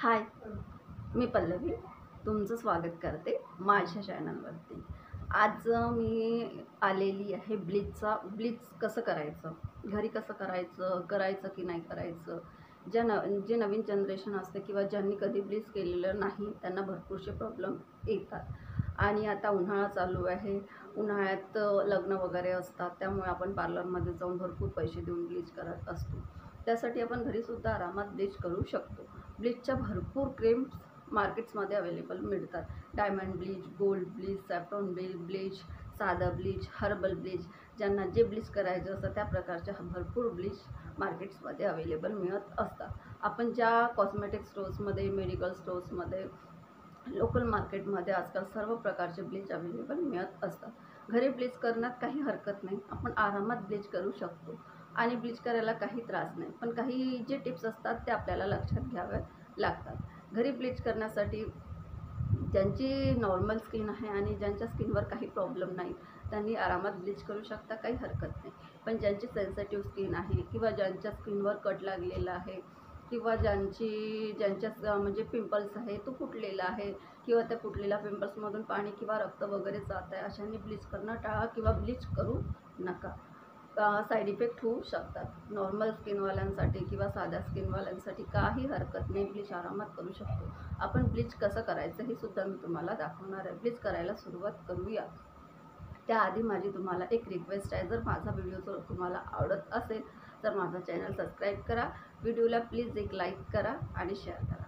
हाय, मी पल्लवी तुमचं स्वागत करते माझ्या चॅनलवरती। आज मी आलेली आहे ब्लीच कसं करायचं, घरी कसं करायचं की नाही करायचं। जे नवीन जनरेशन असते किंवा ज्यांनी कधी ब्लीच केलेलं नाही त्यांना भरपूरसे प्रॉब्लेम येतात। आणि आता उन्हाळा चालू आहे, उन्हाळ्यात लग्न वगैरे असतात, त्यामुळे आपण पार्लरमध्ये जाऊन भरपूर पैसे देऊन ब्लीच करत असतो। त्यासाठी आपण घरीसुद्धा आरामात ब्लीच करू शकतो। ब्लीचच्या भरपूर क्रीम्स मार्केट्समध्ये अवेलेबल मिळतात। Diamond bleach, gold bleach, saffron bleach, साधं ब्लीच, हर्बल ब्लीच, ज्यांना जे ब्लीच करायचं असतं त्या प्रकारच्या भरपूर ब्लीच मार्केट्समध्ये अवेलेबल मिळत असतात। आपण ज्या कॉस्मेटिक स्टोर्समध्ये, मेडिकल स्टोर्समध्ये, लोकल मार्केटमध्ये आजकाल सर्व प्रकारचे ब्लीच अवेलेबल मिळत असतात। घरी ब्लीच करण्यात काही हरकत नाही, आपण आरामात ब्लीच करू शकतो आणि ब्लीच करायला काही त्रास नाही। पण काही जे टिप्स असतात ते आपल्याला लक्षात घ्यावे लागतात। घरी ब्लीच करण्यासाठी ज्यांची नॉर्मल स्किन आहे आणि ज्यांच्या स्किनवर काही प्रॉब्लेम नाही त्यांनी आरामात ब्लीच करू शकता, काही हरकत नाही। पण ज्यांची सेन्सिटिव्ह स्किन आहे किंवा ज्यांच्या स्किनवर कट लागलेला आहे किंवा ज्यांच्या म्हणजे पिंपल्स आहे तो फुटलेला आहे किंवा त्या फुटलेल्या पिंपल्समधून पाणी किंवा रक्त वगैरे जात आहे, अशांनी ब्लीच करणं टाळा किंवा ब्लीच करू नका। साईड इफेक्ट होऊ शकतात। नॉर्मल स्किनवाल्यांसाठी किंवा साध्या स्किनवाल्यांसाठी काही हरकत नाही, ब्लीच आरामात करू शकतो। आपण ब्लीच कसं करायचं हे सुद्धा मी तुम्हाला दाखवणार आहे। ब्लीच करायला सुरुवात करूया। त्याआधी माझी तुम्हाला एक रिक्वेस्ट आहे, जर माझा व्हिडिओ जर तुम्हाला आवडत असेल तर माझा चॅनल सबस्क्राईब करा, व्हिडिओला प्लीज एक लाईक करा आणि शेअर करा।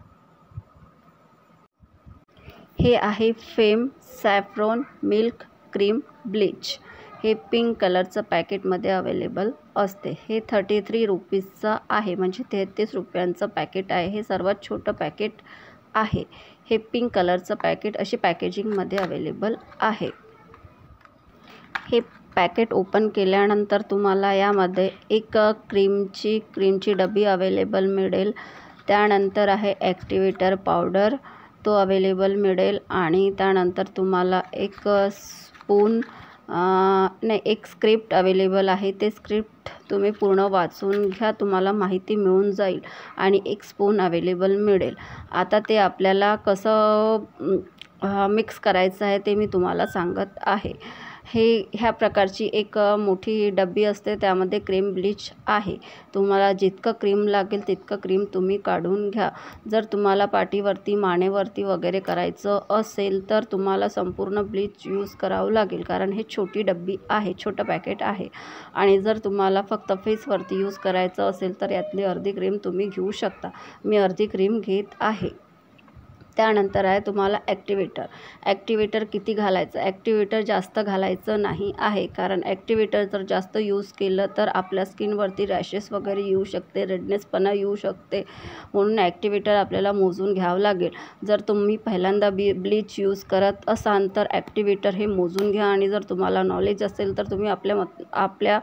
हे आहे fame saffron milk cream bleach. हे पिंक कलरचं पॅकेटमध्ये अवेलेबल असते। हे 33 रुपीजचं आहे, म्हणजे 33 रुपयांचं पॅकेट आहे। हे सर्वात छोटं पॅकेट आहे। हे पिंक कलरचं पॅकेट अशी पॅकेजिंगमध्ये अवेलेबल आहे। हे पॅकेट ओपन केल्यानंतर तुम्हाला यामध्ये एक क्रीमची डबी अवेलेबल मिळेल। त्यानंतर आहे ॲक्टिवेटर पावडर, तो अवेलेबल मिळेल। आणि त्यानंतर तुम्हाला एक एक स्क्रिप्ट अवेलेबल आहे। ते स्क्रिप्ट तुम्ही पूर्ण वाचून घ्या, तुम्हाला माहिती मिळून जाईल। आणि एक स्पून अवेलेबल मिळेल। आता ते आपल्याला कसं मिक्स करायचं आहे ते मी तुम्हाला सांगत आहे। ह्या प्रकारची एक मोठी डब्बी असते, त्यामध्ये क्रीम ब्लीच आहे। तुम्हाला जितकं क्रीम लागेल तितकं क्रीम तुम्ही काढून घ्या। जर तुम्हाला पाठीवरती, मानेवरती वगैरे करायचं असेल तर तुम्हाला संपूर्ण ब्लीच यूज करावं लागेल, कारण हे छोटी डब्बी आहे, छोटं पॅकेट आहे। आणि जर तुम्हाला फक्त फेसवरती यूज करायचं असेल तर यातली अर्धी क्रीम तुम्ही घेऊ शकता। मी अर्धी क्रीम घेत आहे। त्यानंतर आहे तुम्हाला ॲक्टिवेटर किती घालायचं। ॲक्टिवेटर जास्त घालायचं नाही आहे, कारण ॲक्टिवेटर जर जास्त यूज केलं तर आपल्या स्किनवरती रॅशेस वगैरे येऊ शकते, रेडनेसपणा येऊ शकते, म्हणून ॲक्टिवेटर आपल्याला मोजून घ्यावं लागेल। जर तुम्ही पहिल्यांदा ब्लीच यूज करत असाल तर ॲक्टिवेटर हे मोजून घ्या, आणि जर तुम्हाला नॉलेज असेल तर तुम्ही आपल्या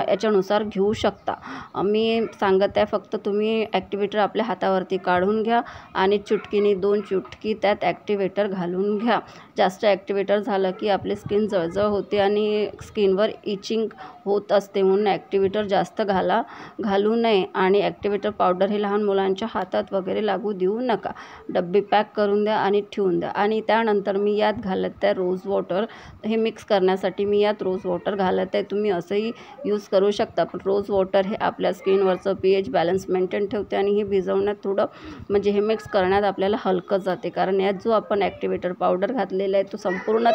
याच्यानुसार घेऊ शकता। मी सांगत आहे फक्त तुम्ही ॲक्टिवेटर आपल्या हातावरती काढून घ्या आणि चुटकीने 2 चुटकी त्यात ॲक्टिवेटर घालून घ्या। जास्त ॲक्टिवेटर झालं की आपली स्किन जळजळ होते आणि स्किनवर इचिंग होत असते, म्हणून ॲक्टिवेटर जास्त घालू नये। आणि ॲक्टिवेटर पावडर हे लहान मुलांच्या हातात वगैरे लागू देऊ नका। डब्बी पॅक करून द्या आणि ठेवून द्या। आणि त्यानंतर मी यात घालत आहे रोज वॉटर। हे मिक्स करण्यासाठी मी यात रोज वॉटर घालत आहे। तुम्ही असंही यूज करू शकता, पण रोज वॉटर हे आपल्या स्किनवरचं pH बॅलन्स मेंटेन ठेवते आणि हे भिजवण्यात थोडं म्हणजे हे मिक्स करण्यात आपल्याला हलकं जाते, कारण यात जो आपण ॲक्टिवेटर पावडर घातलेला आहे तो संपूर्ण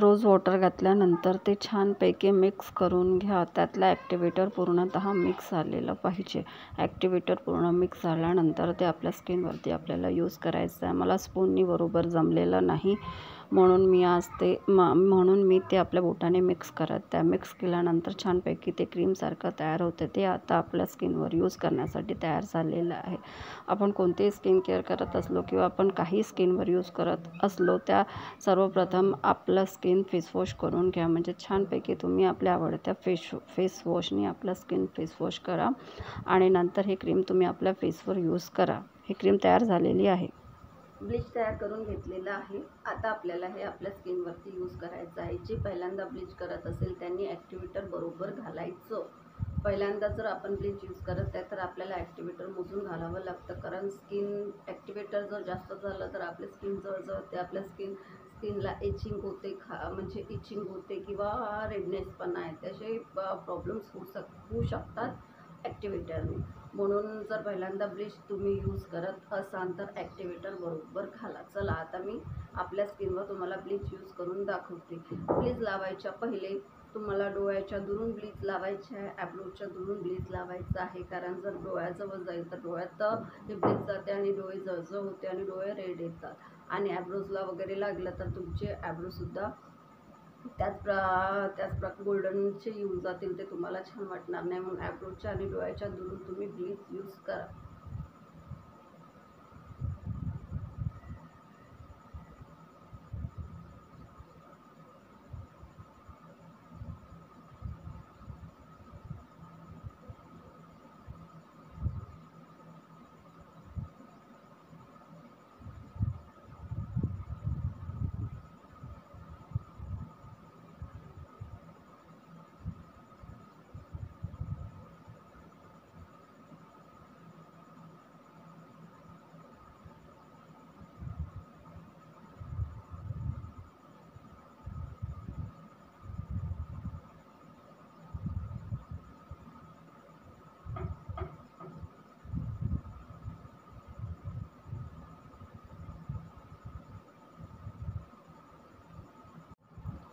रोज वॉटर घातल्यानंतर ते छानपैकी मिक्स करून घ्या। त्यातला ॲक्टिवेटर पूर्णतः मिक्स झालेलं पाहिजे। ॲक्टिवेटर पूर्ण मिक्स झाल्यानंतर ते आपल्या स्किनवरती आपल्याला यूज करायचं आहे। मला स्पूननी बरोबर जमलेलं नाही, म्हणून मी ते आपल्या बोटाने मिक्स मिक्स केल्यानंतर छानपैकी ते क्रीमसारखं तयार होतं। ते आता आपल्या स्किनवर यूज करण्यासाठी तयार झालेलं आहे। आपण कोणतेही स्किन केअर करत असलो किंवा आपण काही स्किनवर यूज करत असलो, त्या सर्वप्रथम आपलं स्किन फेसवॉश करून घ्या। म्हणजे छानपैकी तुम्ही आपल्या आवडत्या फेसवॉशनी आपलं स्किन फेसवॉश करा आणि नंतर हे क्रीम तुम्ही आपल्या फेसवर यूज करा। ही क्रीम तयार झालेली आहे। ब्लीच तयार करून घेतलेलं आहे। आता आपल्याला हे आपल्या स्किनवरती यूज करायचं आहे। जे पहिल्यांदा ब्लीच करत असेल त्यांनी ॲक्टिवेटर बरोबर घालायचं, पहिल्यांदा जर आपण ब्लीच यूज करत आहे तर आपल्याला ॲक्टिवेटर मोजून घालावं लागतं, कारण स्किन ॲक्टिवेटर जर जास्त झालं तर आपली स्किन जळजळते, आपल्या स्किनला इचिंग होते, म्हणजे इचिंग होते किंवा रेडनेसपणा आहे, असे प्रॉब्लेम्स होऊ शकतात ॲक्टिवेटरने. म्हणून जर पहिल्यांदा ब्लीच तुम्ही यूज करत असाल तर ॲक्टिवेटर बरोबर घाला. चला आता मी आपल्या स्किनवर तुम्हाला ब्लीच यूज करून दाखवते. ब्लीच लावायच्या पहिले तुम्हाला डोळ्याच्या दुरून ब्लीच लावायचे आहे, ॲब्रोच्या दुरून ब्लीच लावायचं आहे, कारण जर डोळ्याजवळ जाईल तर डोळ्यात हे ब्लीच जाते आणि डोळे जळजळ होते आणि डोळे रेड येतात, आणि ॲब्रोजला वगैरे लागलं तर तुमचे ॲब्रोसुद्धा त्याच गोल्डनचे येऊन जातील, ते तुम्हाला छान वाटणार नाही. म्हणून ॲब्रोच्या आणि डोळ्याच्या दुरून तुम्ही ब्लीच यूज करा.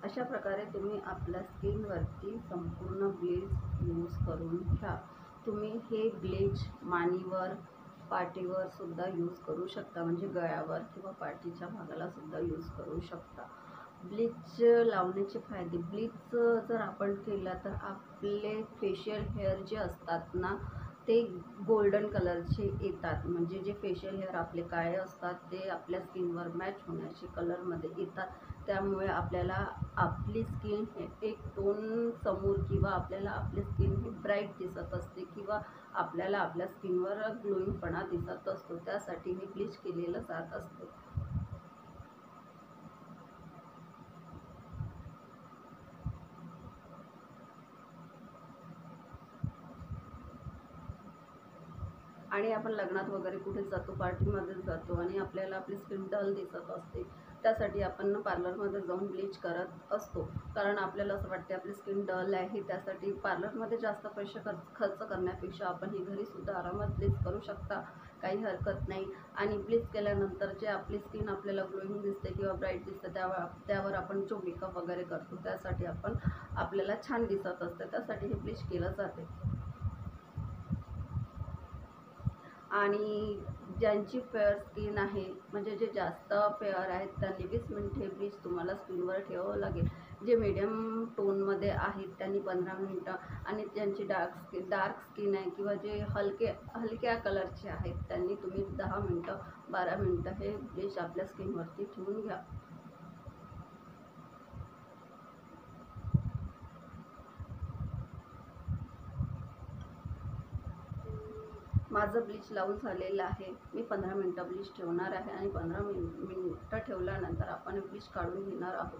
अशा प्रकारे तुम्ही आपल्या स्किनवरती संपूर्ण ब्लीच यूज करून घ्या. तुम्ही हे ब्लीच मानेवर, पाठीवर सुद्धा यूज करू शकता, म्हणजे गळ्यावर किंवा पाठीच्या भागाला सुद्धा यूज करू शकता. ब्लीच लावण्याचे फायदे. ब्लीच जर आपण केला तर आपले फेशियल हेअर जे असतात ना ते गोल्डन कलरचे येतात, म्हणजे जे फेशियल हेअर आपले काळे असतात ते आपल्या स्किनवर मॅच होण्याचे कलरमध्ये येतात. त्यामुळे आपल्याला आपली स्किन हे एक टोन समोर, किंवा आपल्याला आपली स्किन ही ब्राईट दिसत असते, किंवा आपल्याला आपल्या स्किनवर ग्लोईंगपणा दिसत असतो. त्यासाठी हे ब्लीच केलेलं जात असते. आणि आपण लग्नात वगैरे कुठे जातो, पार्टीमध्ये जातो आणि आपल्याला आपली स्किन डल दिसत असते, त्यासाठी आपण पार्लरमध्ये जाऊन ब्लीच करत असतो, कारण आपल्याला असं वाटते आपली स्किन डल आहे. त्यासाठी पार्लरमध्ये जास्त पैसे खर्च करण्यापेक्षा आपण ही घरीसुद्धा आरामात ब्लीच करू शकता, काही हरकत नाही. आणि ब्लीच केल्यानंतर जे आपली स्किन आपल्याला ग्लोईंग दिसते किंवा ब्राईट दिसते, त्यावर आपण जो मेकअप वगैरे करतो त्यासाठी आपल्याला छान दिसत असते, त्यासाठी हे ब्लीच केलं जाते. आणि ज्यांची फेअर स्किन आहे, म्हणजे जे जास्त फेअर आहेत, त्यांनी 20 मिनिटे ब्लीच तुम्हाला स्किनवर ठेवावं लागेल. जे मीडियम टोनमध्ये आहेत त्यांनी 15 मिनिटं, आणि ज्यांची डार्क स्किन आहे किंवा जे हलक्या कलरचे आहेत त्यांनी तुम्ही 10 मिनिटं 12 मिनिटं हे ब्लीच आपल्या स्किनवरती ठेवून घ्या. माझं ब्लीच लावून झालेलं आहे. मी 15 मिनिटं ब्लीच ठेवणार आहे, आणि 15 मिनिटं ठेवल्यानंतर आपण ब्लीच काढून घेणार आहोत.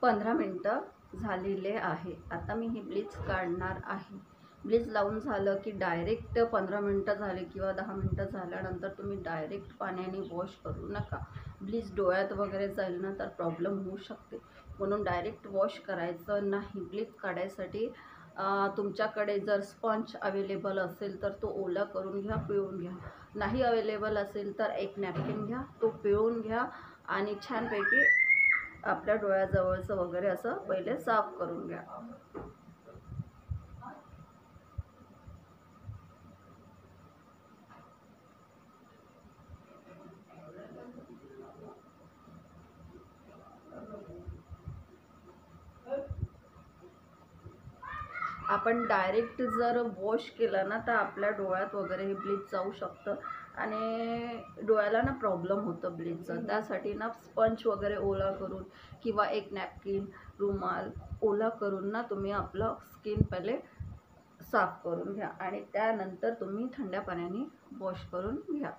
15 मिनिटं झालेले आहे. आता मी ही ब्लीच काढणार आहे. ब्लीच लावून झालं की डायरेक्ट 15 मिनिटं झाले किंवा 10 मिनिटं झाल्यानंतर तुम्ही डायरेक्ट पाण्याने वॉश करू नका. ब्लीच डोळ्यात वगैरे जाईल ना तर प्रॉब्लेम होऊ शकते, म्हणून डायरेक्ट वॉश करायचं नाही. ब्लीच काढायसाठी तुमच्याकडे जर स्पंज अवेलेबल असेल तर तो ओला करून घ्या, पिळून घ्या. नाही अवेलेबल असेल तर एक नॅपकिन घ्या, तो पिळून घ्या आणि छानपैकी आपल्या डोळ्याजवळचं वगैरे असं पहिले साफ करून घ्या. आपण डायरेक्ट जर वॉश केलं ना तर आपल्या डोळ्यात वगैरे हे ब्लीच जाऊ शकतं, आणि डोळ्याला ना प्रॉब्लेम होतं ब्लीचचं. त्यासाठी ना स्पंज वगैरे ओला करून किंवा एक नॅपकिन, रुमाल ओला करून ना तुम्ही आपलं स्किन पहिले साफ करून घ्या, आणि त्यानंतर तुम्ही थंड्या पाण्याने वॉश करून घ्या.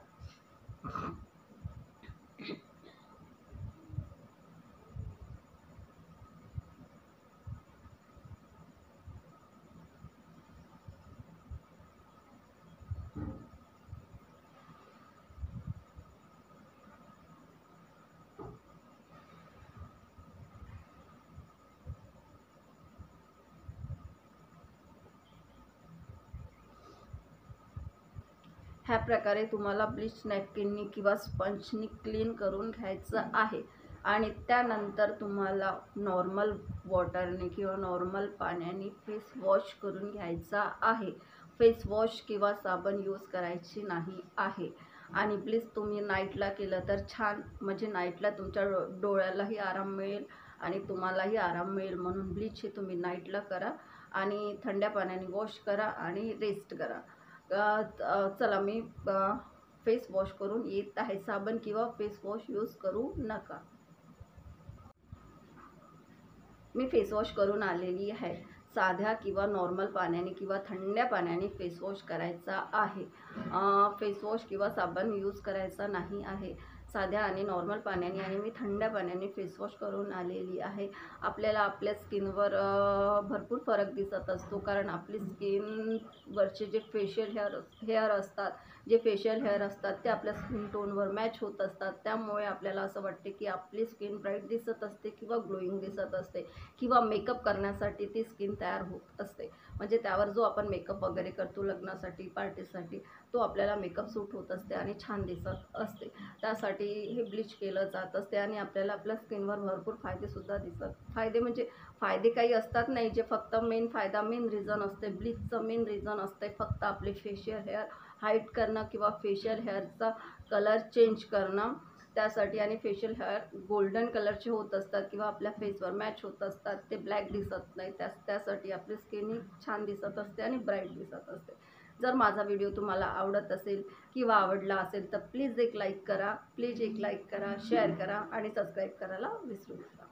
ह्या प्रकारे तुम्हाला ब्लीच नॅपकिननी किंवा स्पंजनी क्लीन करून घ्यायचं आहे आणि त्यानंतर तुम्हाला नॉर्मल वॉटरने किंवा नॉर्मल पाण्याने फेस वॉश करून घ्यायचा आहे. फेस वॉश किंवा साबण यूज करायची नाही आहे. आणि प्लीज तुम्ही नाईटला केलं तर छान, म्हणजे नाईटला तुमच्या डोळ्यालाही आराम मिळेल आणि तुम्हालाही आराम मिळेल. म्हणून ब्लीच हे तुम्ही नाईटला करा आणि थंड्या पाण्याने वॉश करा आणि रेस्ट करा. चला मी फेस वॉश करून येत आहे. साबण किंवा फेस वॉश यूज करू नका. मी फेस वॉश करून आलेली आहे. साध्या किंवा नॉर्मल पाण्याने किंवा थंड्या पाण्याने फेस वॉश करायचा आहे. फेस वॉश किंवा साबण यूज करायचा नाही आहे. साध्या आणि नॉर्मल पाण्याने आणि मी थंड्या पाण्याने फेस वॉश करून आलेली आहे. आपल्याला आपल्या स्किनवर भरपूर फरक दिसत असतो, कारण आपली स्किनवरचे जे फेशियल हेअर असतात, ते आपल्या स्किन टोनवर मॅच होत असतात. त्यामुळे आपल्याला असं वाटते की आपली स्किन ब्राईट दिसत असते किंवा ग्लोईंग दिसत असते किंवा मेकअप करण्यासाठी ती स्किन तयार होत असते. म्हणजे त्यावर जो आपण मेकअप वगैरे करतो लग्नासाठी, पार्टीसाठी, तो आपल्याला मेकअप सूट होत असते आणि छान दिसत असते. त्यासाठी हे ब्लीच केलं जात असते आणि आपल्याला आपल्या स्किनवर भरपूर फायदेसुद्धा दिसतात. फायदे काही असतात नाही, जे फक्त मेन रिझन असते ब्लीचचं. मेन रिझन असते फक्त आपले फेशियल हेअर हाईट करणं किंवा फेशियल हेअरचा कलर चेंज करणं. त्यासाठी आणि फेशियल हेअर गोल्डन कलरचे होत असतात किंवा आपल्या फेसवर मॅच होत असतात, ते ब्लॅक दिसत नाही. त्यासाठी आपली स्किन छान दिसत असते आणि ब्राईट दिसत असते. जर माझा व्हिडिओ तुम्हाला आवडत असेल किंवा आवडला असेल तर प्लीज एक लाईक करा, शेअर करा आणि सबस्क्राईब करायला विसरू नका.